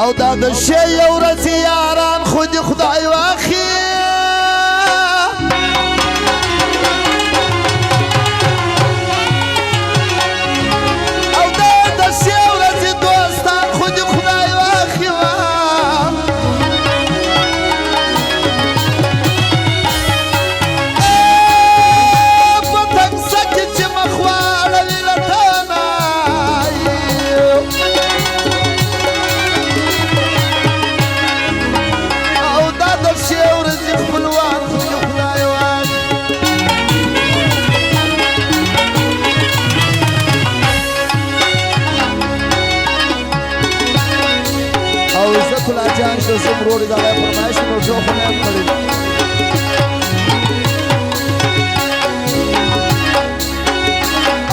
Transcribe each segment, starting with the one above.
او دا د شی یو ورځ یاران خو دې خدای واخی او دا د شی ورځ دوستان خو دې خدای واخی کلا جان شو زمروړي دا فرمایش نو جو خنه کړی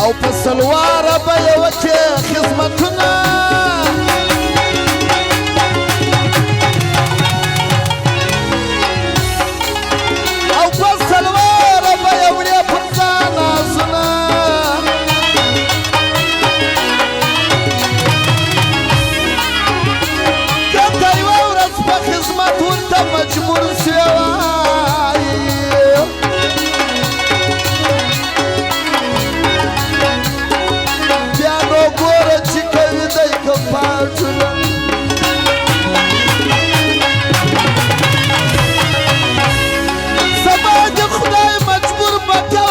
او په سلوار به یو کې خدمتونه او په سلوار به یو لري په ځان اسونه مجبور سوای بیا نو ګوره چې کوي دی کپاټونه سبا د خدای مجبور به کوه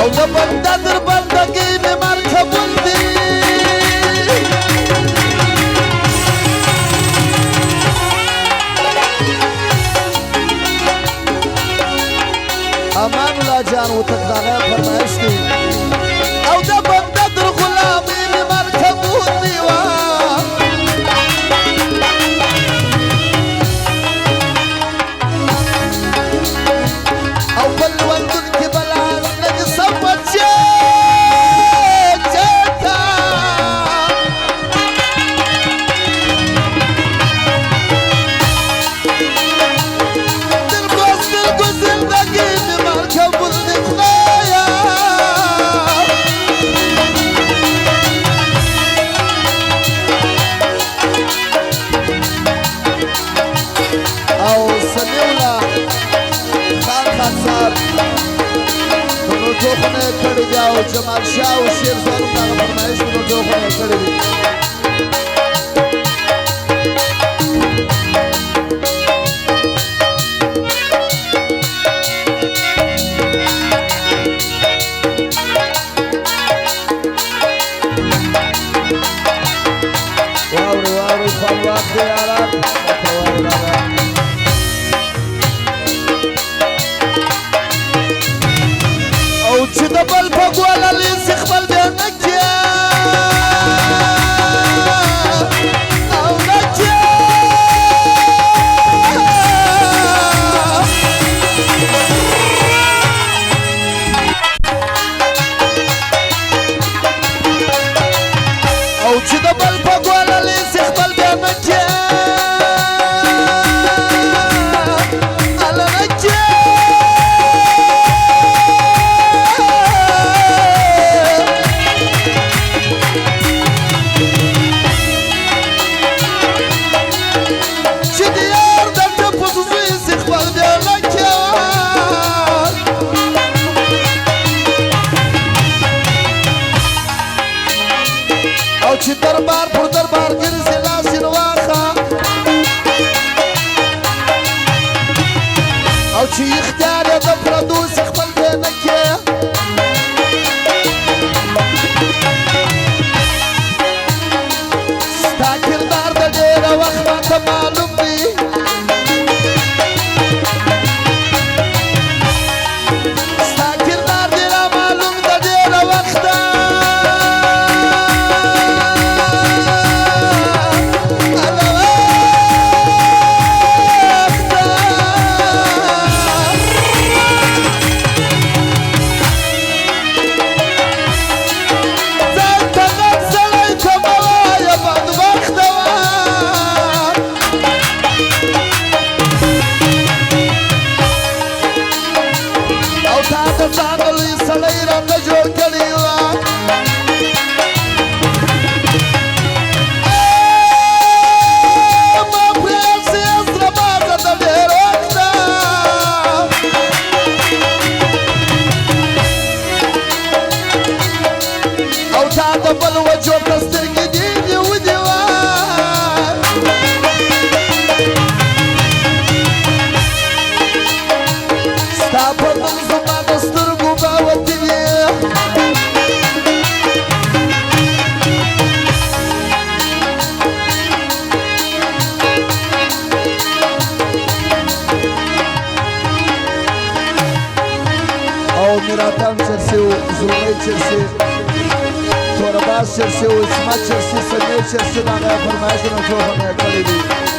او د بنده در بندګۍ مې مرکبون دي جان وتقدانه فرمایش دی او د بنده در غلامي می مرکب ونیوا او بل وندن کی بلاس لج سمجه توخونه کړی دی او جمال شاه او شیر زارو دغه فرمایش په توخونه کړی دی واوري واوري خپلواک دی یاران چې د بل په ګوله لیس خپل بیا نه کیا او نه کیا او چې د بل په ګوله لیس خپل بیا نه کیا چې دربار پر دربار ګرځي لاس یې واخا او چې اختیار یې د پردو څخه خپل دی نه کې ستا کردار د ډېره وخت ماته معلوم دی ستا کردار دی را معلوم د ډېره وخته سړی راته جوړ کړی وه ما پرېږدي سره بازه د ډېر وخته او تا د بل وجود ته سترګې دي نیولې وه ستا په نوم زما د سترګو باوتې دي او میراتم چرسي و زلمۍ چرسي تورباز چرسي و اسمت چرسي سمې چرسي د هغه فرمایشونه ټول هم یې کړي دي